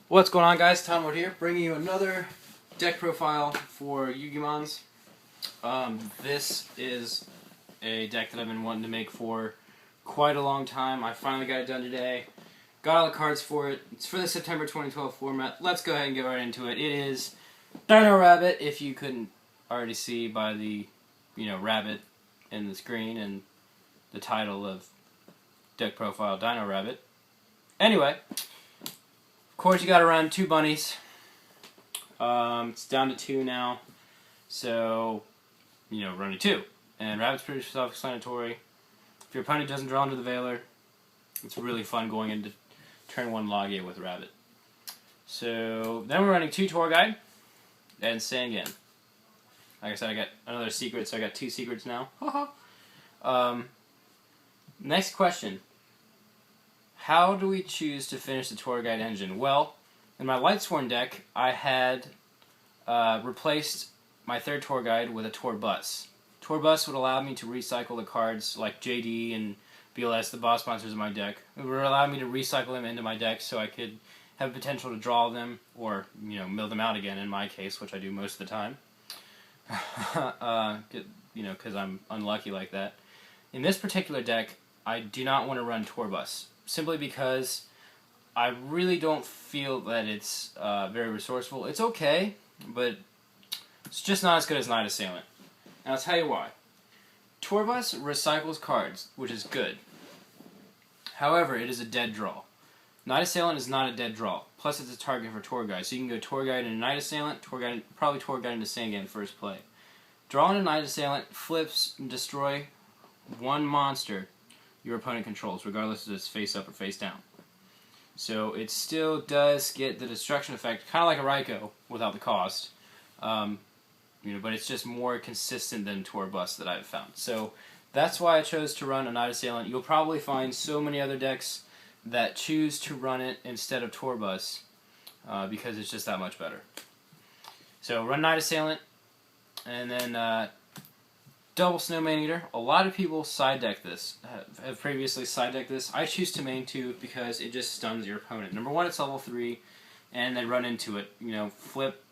What's going on, guys? Tom here, bringing you another deck profile for Yu-Gi-Mons. This is a deck that I've been wanting to make for quite a long time. I finally got it done today. Got all the cards for it. It's for the September 2012 format. Let's go ahead and get right into it. It is Dino-Rabbit, if you couldn't already see by the, rabbit in the screen and the title of deck profile, Dino-Rabbit. Anyway, of course, you got to run 2 bunnies. It's down to 2 now, so running 2. And Rabbit's pretty self-explanatory. If your opponent doesn't draw into the Veiler, it's really fun going into turn 1 Logia with Rabbit. So then we're running 2 Tour Guide and saying again. Like I said, I got another secret, so I got 2 secrets now. Next question. How do we choose to finish the Tour Guide engine? Well, in my Lightsworn deck, I had replaced my 3rd Tour Guide with a Tour Bus. Tour Bus would allow me to recycle the cards like JD and BLS, the boss monsters in my deck. It would allow me to recycle them into my deck so I could have potential to draw them or, mill them out again in my case, which I do most of the time. Because I'm unlucky like that. In this particular deck, I do not want to run Tour Bus, simply because I really don't feel that it's very resourceful. It's okay, but it's just not as good as Night Assailant. And I'll tell you why. Tour Bus recycles cards, which is good. However, it is a dead draw. Night Assailant is not a dead draw. Plus, it's a target for Tour Guide. So you can go Tour Guide into Night Assailant, probably Tour Guide into Sangan first play. Draw into Night Assailant, flips, and destroy 1 monster your opponent controls, regardless if it's face up or face down. So it still does get the destruction effect, kind of like a Raikou, without the cost. But it's just more consistent than Tour Bus that I've found. So that's why I chose to run a Night Assailant. You'll probably find so many other decks that choose to run it instead of Tour Bus, because it's just that much better. So run Night Assailant, and then double Snow Maneater. A lot of people side deck this, have previously side decked this. I choose to main 2 because it just stuns your opponent. Number 1, it's level 3, and then run into it. Flip.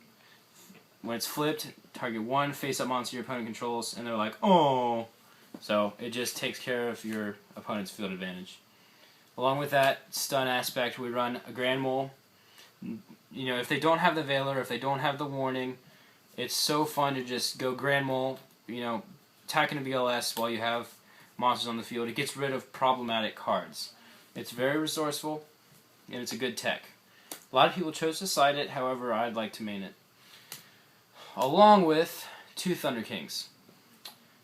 When it's flipped, target 1 face-up monster your opponent controls, and they're like, oh! So it just takes care of your opponent's field advantage. Along with that stun aspect, we run a Grand Mole. If they don't have the Veiler, if they don't have the warning, it's so fun to just go Grand Mole, attacking a VLS while you have monsters on the field. It gets rid of problematic cards. It's very resourceful, and it's a good tech. A lot of people chose to side it, however, I'd like to main it. Along with 2 Thunder Kings.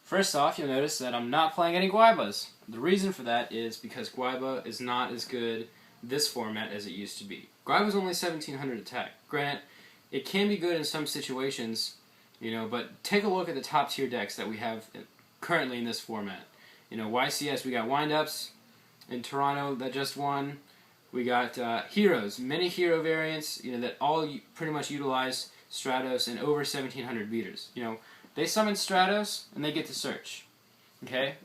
First off, you'll notice that I'm not playing any Guaibas. The reason for that is because Guaiba is not as good this format as it used to be. Guaiba's only 1700 attack. Granted, it can be good in some situations, but take a look at the top tier decks that we have currently in this format. YCS, we got Wind-Ups in Toronto that just won. We got Heroes, many hero variants, that all pretty much utilize Stratos and over 1700 beaters. They summon Stratos and they get to search. Okay?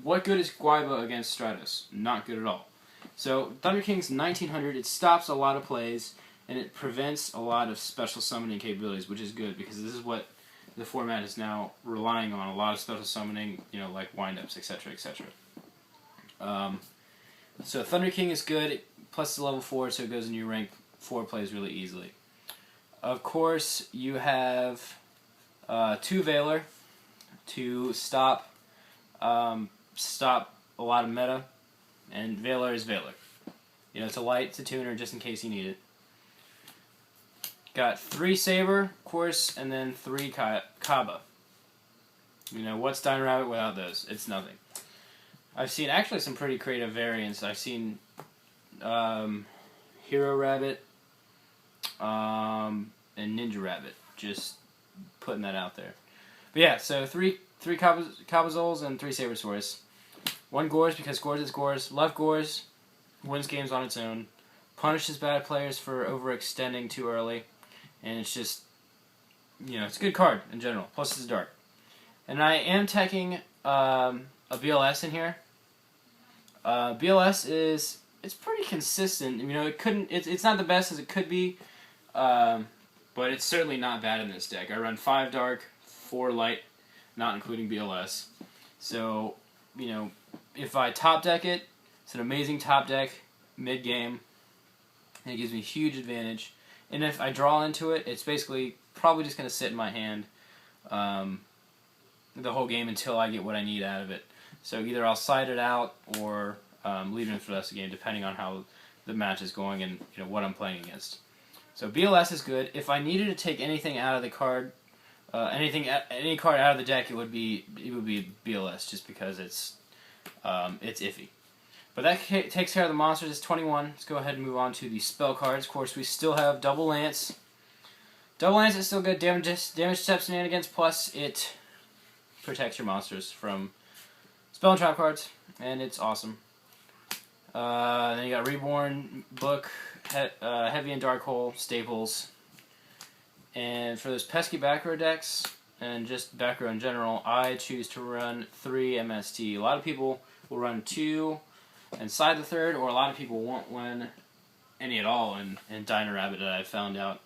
What good is Guaiba against Stratos? Not good at all. So Thunder King's 1900, it stops a lot of plays and it prevents a lot of special summoning capabilities, which is good because this is what the format is now relying on, a lot of special summoning, like Wind-Ups, etc., etc. So Thunder King is good, plus the level 4, so it goes in your rank 4 plays really easily. Of course, you have 2 Veiler to stop a lot of meta, and Veiler is Veiler. It's a light, it's a tuner, just in case you need it. Got 3 Saber, of course, and then 3 Kaba. What's Dino-Rabbit without those? It's nothing. I've seen actually some pretty creative variants. I've seen Hero Rabbit, and Ninja Rabbit, just putting that out there. But yeah, so 3 Kabazols and 3 Sabersaurus. 1 Gores because Gores is Gores. Love Gores, wins games on its own, punishes bad players for overextending too early, and it's just, it's a good card in general, plus it's dark. And I am teching a BLS in here. BLS is it's pretty consistent. You know, it's not the best as it could be, but it's certainly not bad in this deck. I run 5 dark, 4 light, not including BLS. So, you know, if I top deck it, it's an amazing top deck mid game, and it gives me a huge advantage. And if I draw into it, it's basically probably just going to sit in my hand the whole game until I get what I need out of it. So either I'll side it out or leave it in for the rest of the game, depending on how the match is going and you know what I'm playing against. So BLS is good. If I needed to take anything out of the card, any card out of the deck, it would be BLS, just because it's iffy. But that takes care of the monsters. It's 21. Let's go ahead and move on to the spell cards. Of course, we still have Double Lance. Double Lance is still good. Damage step shenanigans, plus it protects your monsters from spell and trap cards, and it's awesome. Then you got Reborn, Book, Heavy and Dark Hole, Staples. And for those pesky back row decks, and just back row in general, I choose to run 3 MST. A lot of people will run 2 and side the 3rd, or a lot of people won't run any at all in Dino-Rabbit that I've found out.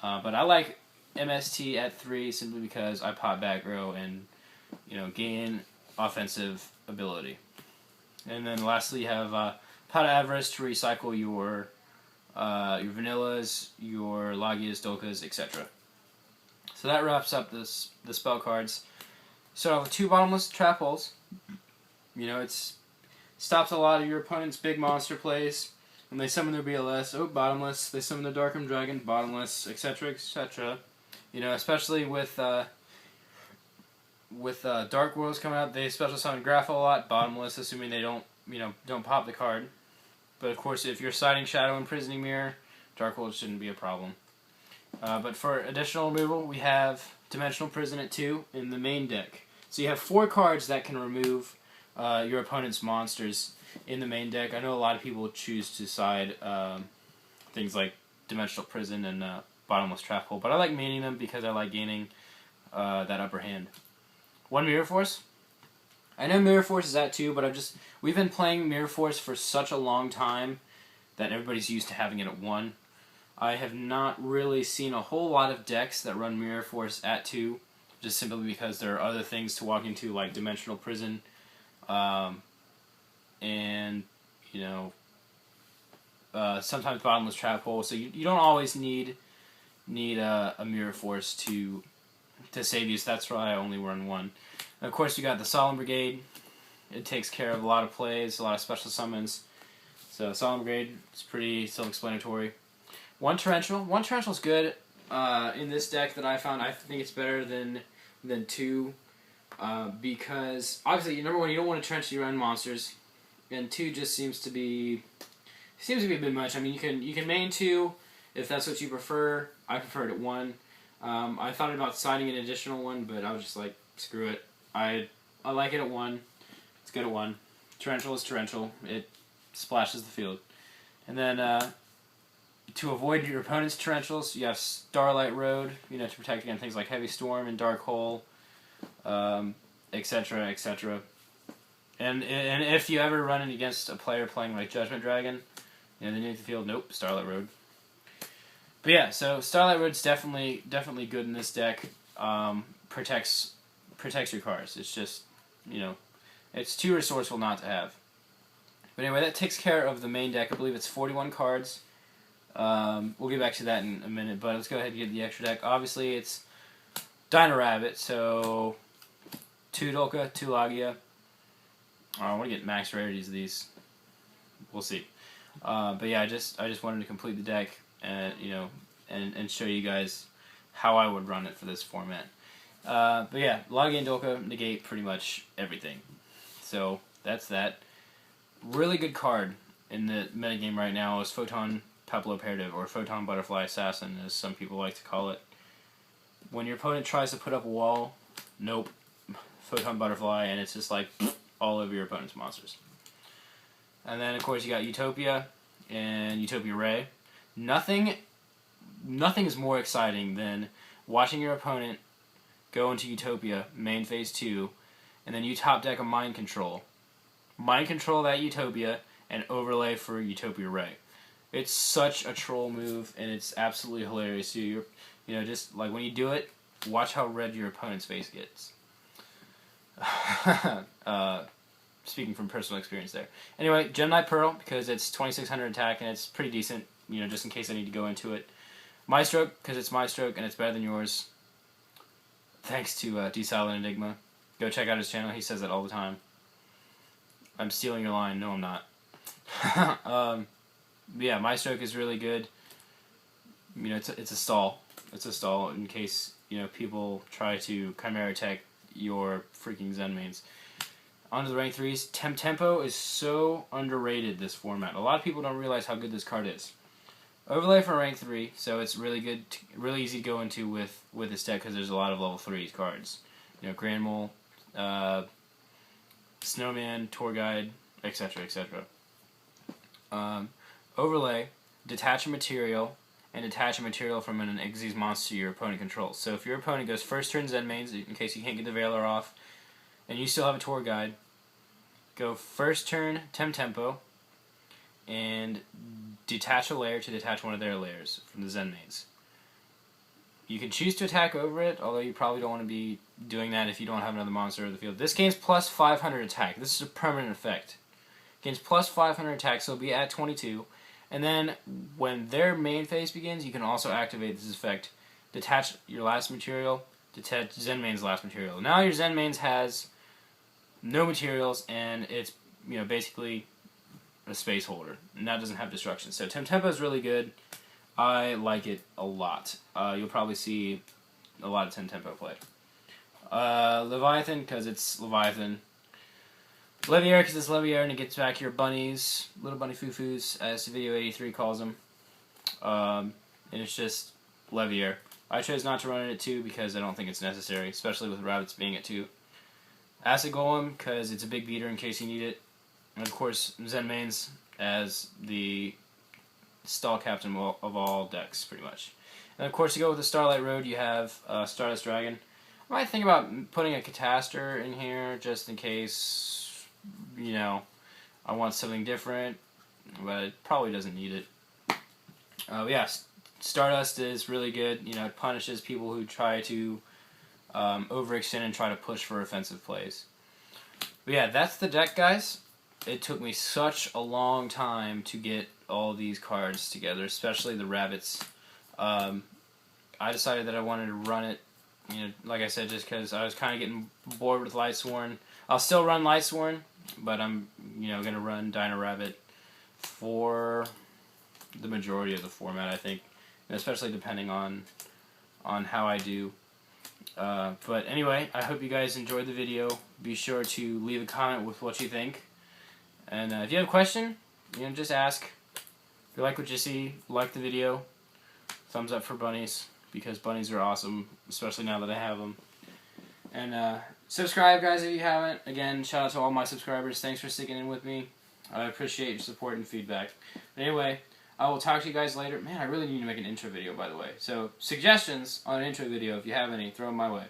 But I like MST at 3 simply because I pop back row and you know gain offensive ability. And then lastly, you have Pot of Avarice to recycle your Vanillas, your Lagias, Dolkas, etc. So that wraps up the spell cards. So I have 2 bottomless trap holes. You know, it's stops a lot of your opponent's big monster plays. When they summon their BLS, oh, bottomless. They summon their Darkroom Dragon, bottomless, etc., etc. You know, especially with Dark Worlds coming out, they special summon Graph a lot, bottomless, assuming they don't pop the card. But of course, if you're siding Shadow Imprisoning Mirror, Dark Worlds shouldn't be a problem. But for additional removal, we have Dimensional Prison at 2 in the main deck. So you have 4 cards that can remove your opponent's monsters in the main deck. I know a lot of people choose to side things like Dimensional Prison and Bottomless Trap Hole, but I like maining them because I like gaining that upper hand. 1 Mirror Force. I know Mirror Force is at 2, but we've been playing Mirror Force for such a long time that everybody's used to having it at 1. I have not really seen a whole lot of decks that run Mirror Force at 2, just simply because there are other things to walk into, like Dimensional Prison, and you know, sometimes Bottomless Trap Hole. So you don't always need a Mirror Force to save you. So that's why I only run 1. And of course, you got the Solemn Brigade. It takes care of a lot of plays, a lot of special summons. So Solemn Brigade is pretty self-explanatory. 1 Torrential. 1 Torrential is good in this deck that I found. I think it's better than 2 because obviously, number 1, you don't want to torrential your own monsters, and 2 just seems to be a bit much. I mean, you can main 2 if that's what you prefer. I prefer it at 1. I thought about siding an additional 1, but I was just like, screw it. I like it at 1. It's good at 1. Torrential is torrential. It splashes the field. And then to avoid your opponent's torrentials, you have Starlight Road, you know, to protect against things like Heavy Storm and Dark Hole, etc., etc. And if you ever run against a player playing like Judgment Dragon, you know, they need the field. Nope, Starlight Road. But yeah, so Starlight Road's definitely good in this deck. Protects your cards. It's just, you know, it's too resourceful not to have. But anyway, that takes care of the main deck. I believe it's 41 cards. We'll get back to that in a minute, but let's go ahead and get the extra deck. Obviously, it's Dino-Rabbit, so 2 Dolka, 2 Lagia. I want to get max rarities of these. We'll see. But yeah, I just wanted to complete the deck and you know and show you guys how I would run it for this format. But yeah, Lagia and Dolka negate pretty much everything. So that's that. Really good card in the metagame right now is Photon Papilloperative, or Photon Butterfly Assassin, as some people like to call it. When your opponent tries to put up a wall, nope, Photon Butterfly, and it's just like all over your opponent's monsters. And then, of course, you got Utopia and Utopia Ray. Nothing is more exciting than watching your opponent go into Utopia, main phase 2, and then you top deck a Mind Control. Mind Control that Utopia, and overlay for Utopia Ray. It's such a troll move, and it's absolutely hilarious. You know, just like when you do it, watch how red your opponent's face gets. Speaking from personal experience there. Anyway, Gemini Pearl, because it's 2600 attack and it's pretty decent, you know, just in case I need to go into it. My Stroke, because it's my stroke and it's better than yours. Thanks to D-Silent Enigma. Go check out his channel, he says that all the time. I'm stealing your line, no I'm not. Yeah, My Stroke is really good. You know, it's a stall. It's a stall in case, you know, people try to Chimera Tech your freaking Zen mains. On to the rank 3s. Tempo is so underrated this format. A lot of people don't realize how good this card is. Overlay for rank 3, so it's really good, really easy to go into with this deck because there's a lot of level 3 cards. You know, Grand Mole, Snowman, Tour Guide, etc., etc. Overlay, detach a material, and detach a material from an Xyz monster your opponent controls. So if your opponent goes first turn Zen mains, in case you can't get the Veiler off, and you still have a Tour Guide, go first turn Tempo, and detach a layer to detach one of their layers from the Zen mains. You can choose to attack over it, although you probably don't want to be doing that if you don't have another monster in the field. This gains plus 500 attack. This is a permanent effect. Gains plus 500 attack, so it'll be at 22. And then when their main phase begins, you can also activate this effect. Detach your last material, detach Zen main's last material. Now your Zen mains has no materials, and it's, you know, basically a space holder, and that doesn't have destruction. So Tempo is really good. I like it a lot. You'll probably see a lot of Tempo play. Leviathan, because it's Leviathan. Leviair, because it's Leviair, and it gets back your bunnies, little bunny foo-foos, as Video 83 calls them. And it's just Leviair. I chose not to run it at 2 because I don't think it's necessary, especially with rabbits being at 2. Acid Golem, because it's a big beater in case you need it. And of course, Zen mains as the stall captain of all decks, pretty much. And of course, to go with the Starlight Road, you have Stardust Dragon. I might think about putting a Catastor in here, just in case, you know, I want something different, but it probably doesn't need it. Yeah, Stardust is really good. You know, it punishes people who try to overextend and try to push for offensive plays. But yeah, that's the deck, guys. It took me such a long time to get all these cards together, especially the rabbits. I decided that I wanted to run it, you know, like I said, just because I was kind of getting bored with Lightsworn. I'll still run Lightsworn, but I'm, you know, going to run Dino-Rabbit for the majority of the format, I think, and especially depending on how I do. But anyway, I hope you guys enjoyed the video. Be sure to leave a comment with what you think. And if you have a question, you know, just ask. If you like what you see, like the video. Thumbs up for bunnies, because bunnies are awesome, especially now that I have them. And subscribe, guys, if you haven't. Again, shout out to all my subscribers. Thanks for sticking in with me. I appreciate your support and feedback. But anyway, I will talk to you guys later. Man, I really need to make an intro video, by the way. So, suggestions on an intro video, if you have any, throw them my way.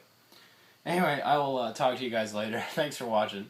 Anyway, I will talk to you guys later. Thanks for watching.